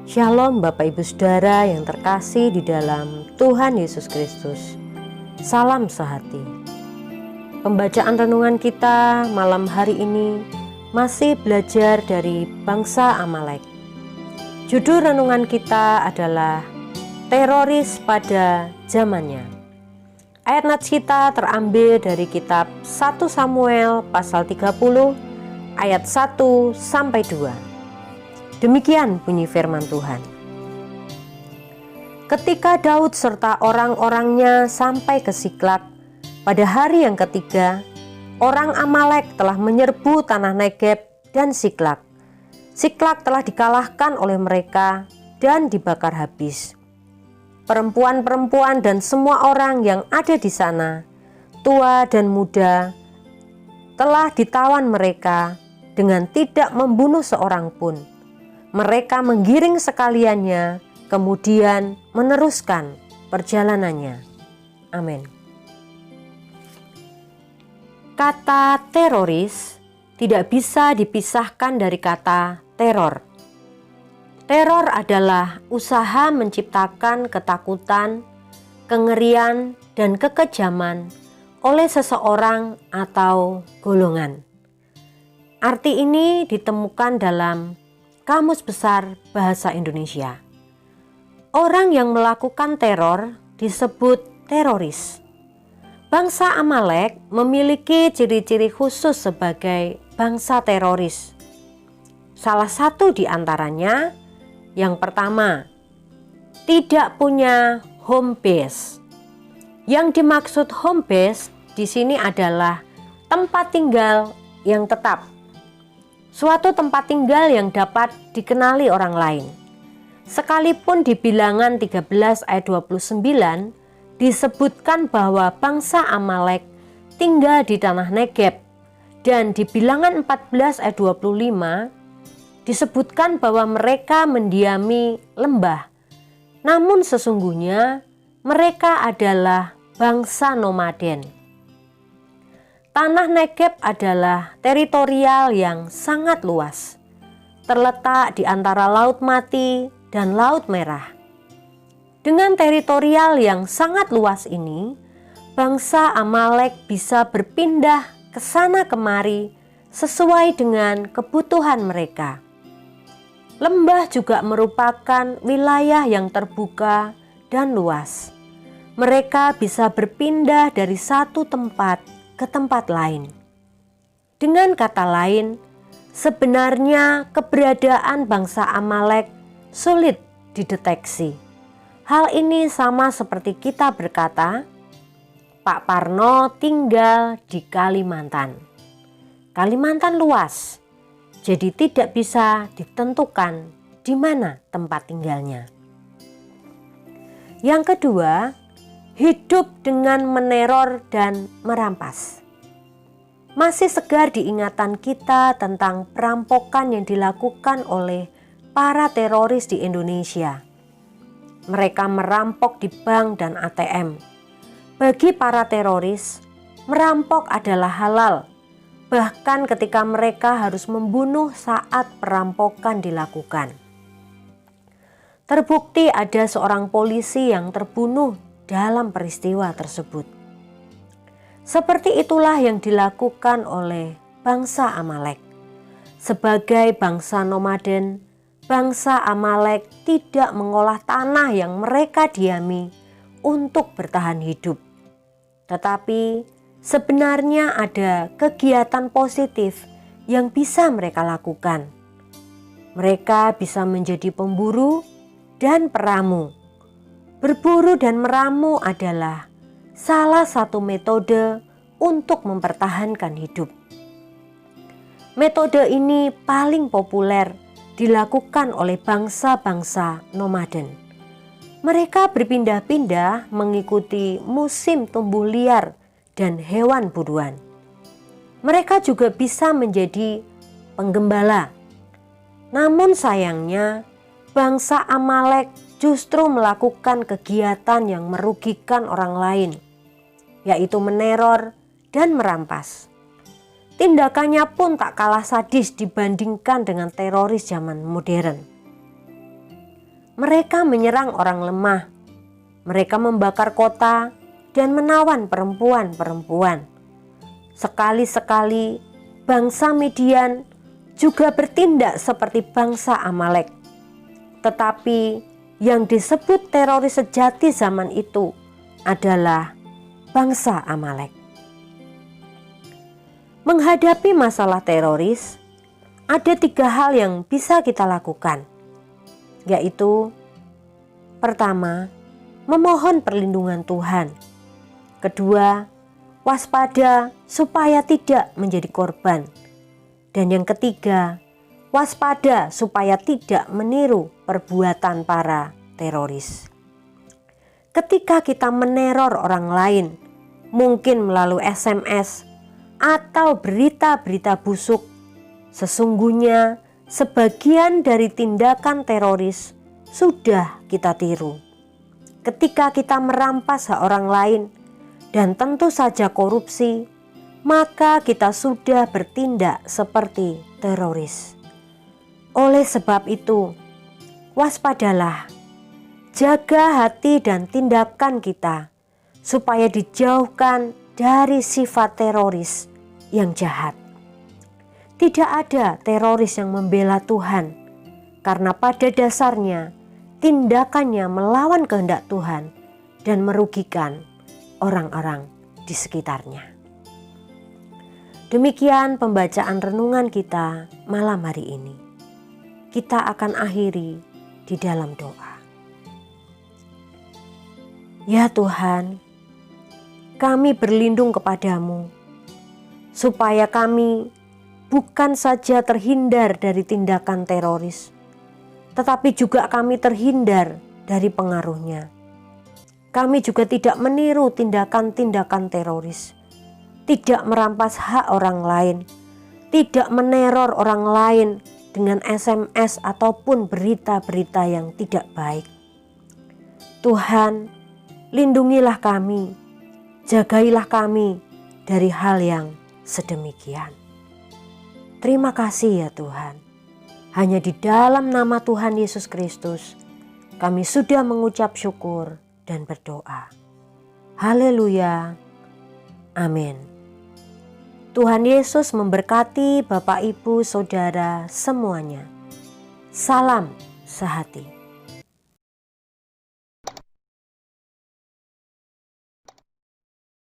Shalom Bapak Ibu Saudara yang terkasih di dalam Tuhan Yesus Kristus. Salam sehati. Pembacaan renungan kita malam hari ini masih belajar dari bangsa Amalek. Judul renungan kita adalah Teroris pada zamannya. Ayat nats kita terambil dari kitab 1 Samuel pasal 30 ayat 1 sampai 2. Demikian bunyi firman Tuhan. Ketika Daud serta orang-orangnya sampai ke Siklak, pada hari yang ketiga, orang Amalek telah menyerbu tanah Negeb dan Siklak. Siklak telah dikalahkan oleh mereka dan dibakar habis. Perempuan-perempuan dan semua orang yang ada di sana, tua dan muda, telah ditawan mereka dengan tidak membunuh seorang pun. Mereka menggiring sekaliannya, kemudian meneruskan perjalanannya. Amin. Kata teroris tidak bisa dipisahkan dari kata teror. Teror adalah usaha menciptakan ketakutan, kengerian, dan kekejaman oleh seseorang atau golongan. Arti ini ditemukan dalam Kamus Besar Bahasa Indonesia. Orang yang melakukan teror disebut teroris. Bangsa Amalek memiliki ciri-ciri khusus sebagai bangsa teroris. Salah satu di antaranya, yang pertama, tidak punya home base. Yang dimaksud home base di sini adalah tempat tinggal yang tetap. Suatu tempat tinggal yang dapat dikenali orang lain. Sekalipun di Bilangan 13 ayat 29 disebutkan bahwa bangsa Amalek tinggal di tanah Negeb, dan di Bilangan 14 ayat 25 disebutkan bahwa mereka mendiami lembah. Namun sesungguhnya mereka adalah bangsa nomaden. Tanah Negeb adalah teritorial yang sangat luas, terletak di antara Laut Mati dan Laut Merah. Dengan teritorial yang sangat luas ini, bangsa Amalek bisa berpindah ke sana kemari sesuai dengan kebutuhan mereka. Lembah juga merupakan wilayah yang terbuka dan luas. Mereka bisa berpindah dari satu tempat ke tempat lain. Dengan kata lain, sebenarnya keberadaan bangsa Amalek sulit dideteksi. Hal ini sama seperti kita berkata, Pak Parno tinggal di Kalimantan. Kalimantan luas, jadi tidak bisa ditentukan di mana tempat tinggalnya. Yang kedua, hidup dengan meneror dan merampas. Masih segar diingatan kita tentang perampokan yang dilakukan oleh para teroris di Indonesia. Mereka merampok di bank dan ATM. Bagi para teroris, merampok adalah halal, bahkan ketika mereka harus membunuh saat perampokan dilakukan. Terbukti ada seorang polisi yang terbunuh dalam peristiwa tersebut. Seperti itulah yang dilakukan oleh bangsa Amalek. Sebagai bangsa nomaden, bangsa Amalek tidak mengolah tanah yang mereka diami untuk bertahan hidup. Tetapi sebenarnya ada kegiatan positif yang bisa mereka lakukan. Mereka bisa menjadi pemburu dan peramu. Berburu dan meramu adalah salah satu metode untuk mempertahankan hidup. Metode ini paling populer dilakukan oleh bangsa-bangsa nomaden. Mereka berpindah-pindah mengikuti musim tumbuh liar dan hewan buruan. Mereka juga bisa menjadi penggembala. Namun sayangnya, bangsa Amalek justru melakukan kegiatan yang merugikan orang lain, yaitu meneror dan merampas. Tindakannya pun tak kalah sadis dibandingkan dengan teroris zaman modern. Mereka menyerang orang lemah. Mereka membakar kota dan menawan perempuan-perempuan. Sekali-sekali bangsa Midian juga bertindak seperti bangsa Amalek. Tetapi yang disebut teroris sejati zaman itu adalah bangsa Amalek. Menghadapi masalah teroris, ada 3 hal yang bisa kita lakukan, yaitu pertama, memohon perlindungan Tuhan. Kedua, waspada supaya tidak menjadi korban. Dan yang ketiga, waspada supaya tidak meniru perbuatan para teroris. Ketika kita meneror orang lain, mungkin melalui SMS atau berita-berita busuk, sesungguhnya sebagian dari tindakan teroris sudah kita tiru. Ketika kita merampas hak orang lain dan tentu saja korupsi, maka kita sudah bertindak seperti teroris. Oleh sebab itu, waspadalah, jaga hati dan tindakan kita supaya dijauhkan dari sifat teroris yang jahat. Tidak ada teroris yang membela Tuhan, karena pada dasarnya tindakannya melawan kehendak Tuhan dan merugikan orang-orang di sekitarnya. Demikian pembacaan renungan kita malam hari ini. Kita akan akhiri di dalam doa. Ya Tuhan, kami berlindung kepadamu, supaya kami bukan saja terhindar dari tindakan teroris, tetapi juga kami terhindar dari pengaruhnya. Kami juga tidak meniru tindakan-tindakan teroris, tidak merampas hak orang lain, tidak meneror orang lain dengan SMS ataupun berita-berita yang tidak baik. Tuhan, lindungilah kami, jagailah kami dari hal yang sedemikian. Terima kasih ya Tuhan. Hanya di dalam nama Tuhan Yesus Kristus kami sudah mengucap syukur dan berdoa. Haleluya. Amin. Tuhan Yesus memberkati Bapak, Ibu, Saudara semuanya. Salam sehati.